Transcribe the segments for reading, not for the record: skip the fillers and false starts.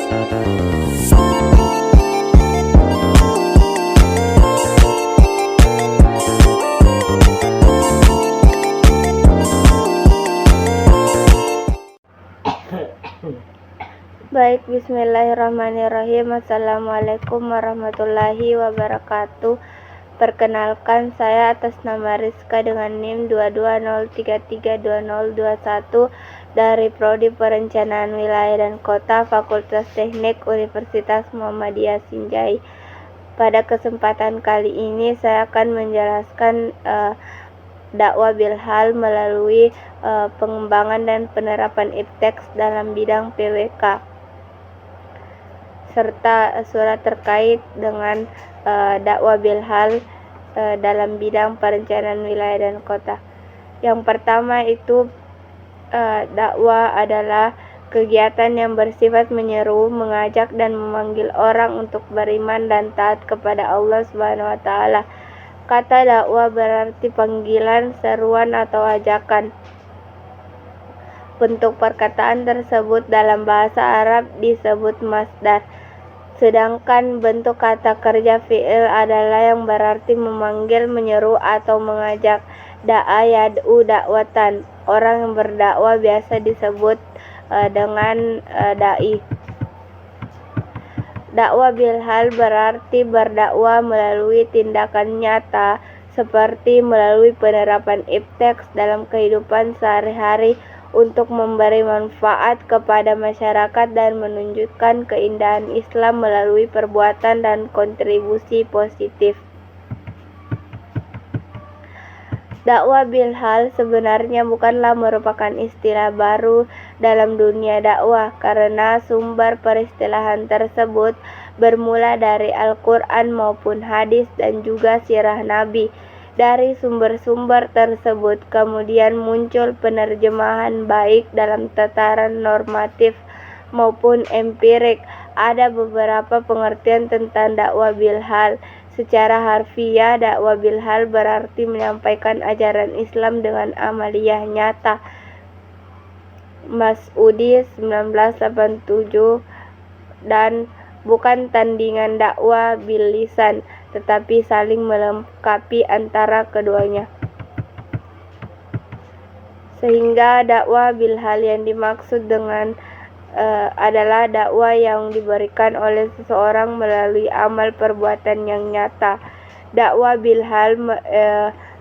Baik, bismillahirrahmanirrahim. Assalamualaikum warahmatullahi wabarakatuh. Perkenalkan, saya atas nama Rizka dengan NIM 2203322021 dari Prodi Perencanaan Wilayah dan Kota Fakultas Teknik Universitas Muhammadiyah Sinjai. Pada kesempatan kali ini saya akan menjelaskan dakwah bilhal melalui pengembangan dan penerapan ipteks dalam bidang PWK, serta surat terkait dengan dakwah bilhal dalam bidang perencanaan wilayah dan kota. Yang pertama itu dakwah adalah kegiatan yang bersifat menyeru, mengajak dan memanggil orang untuk beriman dan taat kepada Allah Subhanahu wa taala. Kata dakwah berarti panggilan, seruan atau ajakan. Bentuk perkataan tersebut dalam bahasa Arab disebut masdar. Sedangkan bentuk kata kerja fi'il adalah yang berarti memanggil, menyeru atau mengajak. Da'a yad'u dakwatan. Orang yang berdakwah biasa disebut dengan da'i. Dakwah bilhal berarti berdakwah melalui tindakan nyata seperti melalui penerapan ipteks dalam kehidupan sehari-hari untuk memberi manfaat kepada masyarakat dan menunjukkan keindahan Islam melalui perbuatan dan kontribusi positif. Dakwah bilhal sebenarnya bukanlah merupakan istilah baru dalam dunia dakwah, karena sumber peristilahan tersebut bermula dari Al-Quran maupun hadis dan juga sirah Nabi. Dari sumber-sumber tersebut kemudian muncul penerjemahan baik dalam tataran normatif maupun empirik. Ada beberapa pengertian tentang dakwah bilhal. Secara harfiah, dakwah bilhal berarti menyampaikan ajaran Islam dengan amaliyah nyata. Mas'udi 1987. Dan bukan tandingan dakwah bil lisan, tetapi saling melengkapi antara keduanya. Sehingga dakwah bilhal yang dimaksud dengan adalah dakwah yang diberikan oleh seseorang melalui amal perbuatan yang nyata. Dakwah bilhal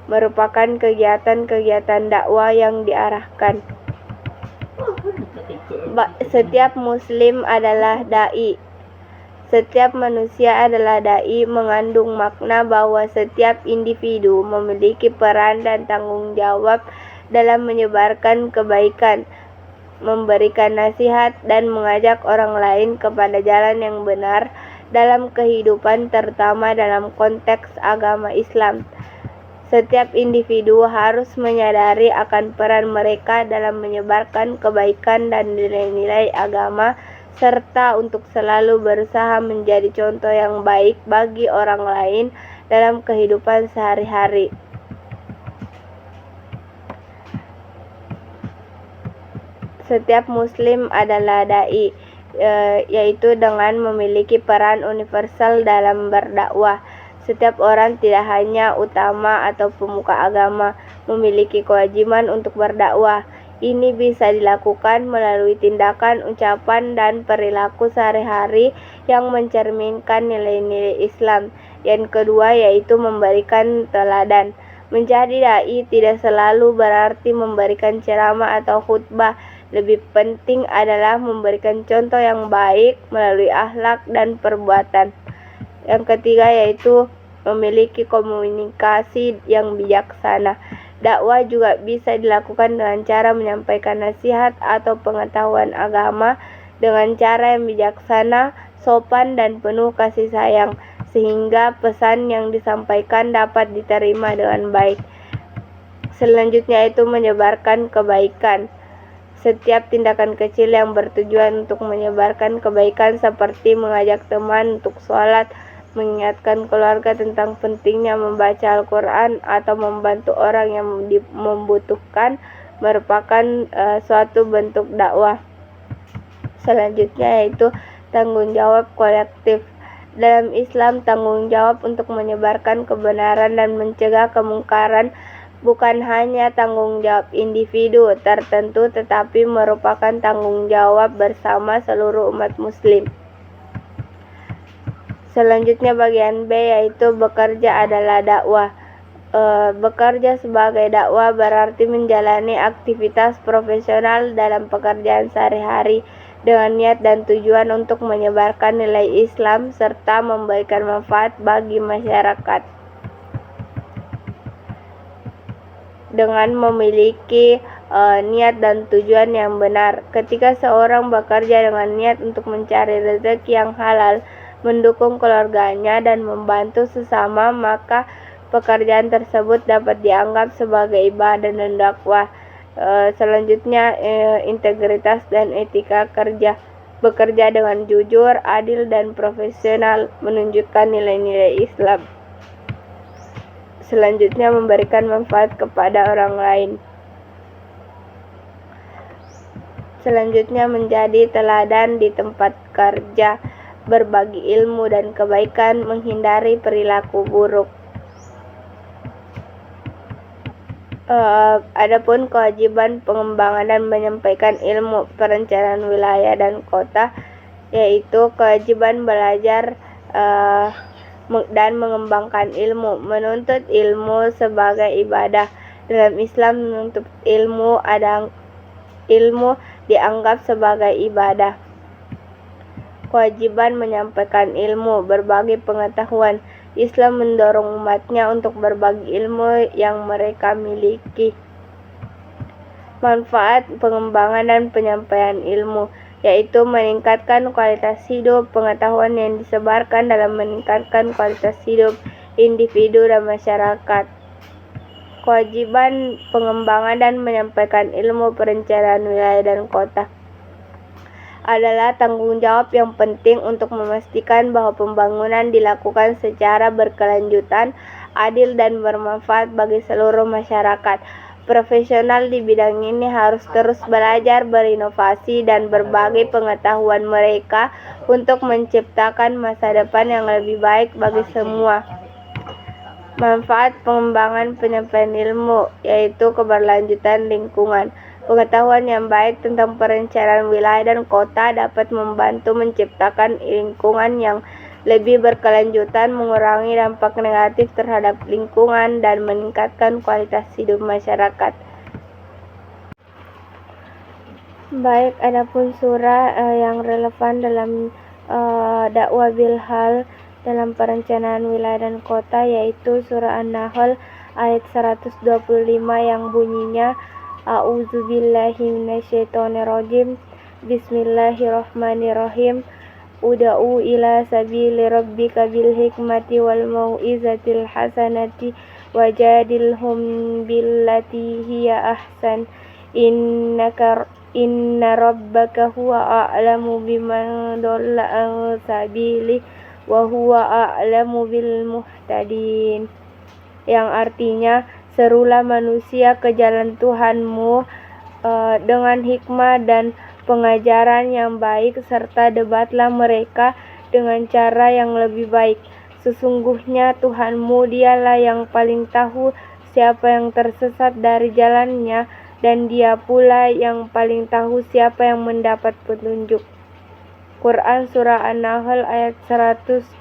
merupakan kegiatan-kegiatan dakwah yang diarahkan. Setiap muslim adalah da'i. Setiap manusia adalah da'i mengandung makna bahwa setiap individu memiliki peran dan tanggung jawab dalam menyebarkan kebaikan, memberikan nasihat, dan mengajak orang lain kepada jalan yang benar dalam kehidupan, terutama dalam konteks agama Islam. Setiap individu harus menyadari akan peran mereka dalam menyebarkan kebaikan dan nilai-nilai agama, serta untuk selalu berusaha menjadi contoh yang baik bagi orang lain dalam kehidupan sehari-hari. Setiap muslim adalah da'i, yaitu dengan memiliki peran universal dalam berdakwah. Setiap orang, tidak hanya ulama atau pemuka agama, memiliki kewajiban untuk berdakwah. Ini bisa dilakukan melalui tindakan, ucapan, dan perilaku sehari-hari yang mencerminkan nilai-nilai Islam. Yang kedua yaitu memberikan teladan. Menjadi da'i tidak selalu berarti memberikan ceramah atau khutbah. Lebih penting adalah memberikan contoh yang baik melalui akhlak dan perbuatan. Yang ketiga yaitu memiliki komunikasi yang bijaksana. Dakwah juga bisa dilakukan dengan cara menyampaikan nasihat atau pengetahuan agama dengan cara yang bijaksana, sopan, dan penuh kasih sayang, sehingga pesan yang disampaikan dapat diterima dengan baik. Selanjutnya itu menyebarkan kebaikan. Setiap tindakan kecil yang bertujuan untuk menyebarkan kebaikan seperti mengajak teman untuk sholat, mengingatkan keluarga tentang pentingnya membaca Al-Quran, atau membantu orang yang membutuhkan merupakan suatu bentuk dakwah. Selanjutnya yaitu tanggung jawab kolektif. Dalam Islam, tanggung jawab untuk menyebarkan kebenaran dan mencegah kemungkaran bukan hanya tanggung jawab individu tertentu, tetapi merupakan tanggung jawab bersama seluruh umat muslim. Selanjutnya bagian B, yaitu bekerja adalah dakwah. Bekerja sebagai dakwah berarti menjalani aktivitas profesional dalam pekerjaan sehari-hari dengan niat dan tujuan untuk menyebarkan nilai Islam serta memberikan manfaat bagi masyarakat. Dengan memiliki niat dan tujuan yang benar. Ketika seorang bekerja dengan niat untuk mencari rezeki yang halal, mendukung keluarganya dan membantu sesama, maka pekerjaan tersebut dapat dianggap sebagai ibadah dan dakwah. Selanjutnya integritas dan etika kerja. Bekerja dengan jujur, adil, dan profesional menunjukkan nilai-nilai Islam. Selanjutnya memberikan manfaat kepada orang lain. Selanjutnya menjadi teladan di tempat kerja, berbagi ilmu dan kebaikan, menghindari perilaku buruk. Adapun kewajiban pengembangan dan menyampaikan ilmu perencanaan wilayah dan kota, yaitu kewajiban belajar dan mengembangkan ilmu. Menuntut ilmu sebagai ibadah. Dalam Islam, menuntut ilmu dianggap sebagai ibadah. Kewajiban menyampaikan ilmu, berbagi pengetahuan. Islam mendorong umatnya untuk berbagi ilmu yang mereka miliki. Manfaat pengembangan dan penyampaian ilmu, yaitu meningkatkan kualitas hidup. Pengetahuan yang disebarkan dalam meningkatkan kualitas hidup individu dan masyarakat. Kewajiban pengembangan dan menyampaikan ilmu perencanaan wilayah dan kota adalah tanggung jawab yang penting untuk memastikan bahwa pembangunan dilakukan secara berkelanjutan, adil, dan bermanfaat bagi seluruh masyarakat. Profesional di bidang ini harus terus belajar, berinovasi, dan berbagi pengetahuan mereka untuk menciptakan masa depan yang lebih baik bagi semua. Manfaat pengembangan penyampaian ilmu, yaitu keberlanjutan lingkungan. Pengetahuan yang baik tentang perencanaan wilayah dan kota dapat membantu menciptakan lingkungan yang lebih berkelanjutan, mengurangi dampak negatif terhadap lingkungan, dan meningkatkan kualitas hidup masyarakat. Baik, adapun surah yang relevan dalam dakwah bilhal dalam perencanaan wilayah dan kota, yaitu surah An-Nahl ayat 125 yang bunyinya A'udzubillahi minasyaitonirrajim. Bismillahirrahmanirrahim. Uda'u ila sabili rabbika bil hikmati wal mau'izatil hasanati wajadilhum billati hiya ahsan. Inna rabbaka huwa a'lamu biman dhalla an sabili wa huwa a'lamu bil muhtadin. Yang artinya, serulah manusia ke jalan Tuhanmu dengan hikmah dan pengajaran yang baik, serta debatlah mereka dengan cara yang lebih baik. Sesungguhnya Tuhanmu dialah yang paling tahu siapa yang tersesat dari jalannya, dan Dia pula yang paling tahu siapa yang mendapat petunjuk. Quran Surah An-Nahl ayat 125.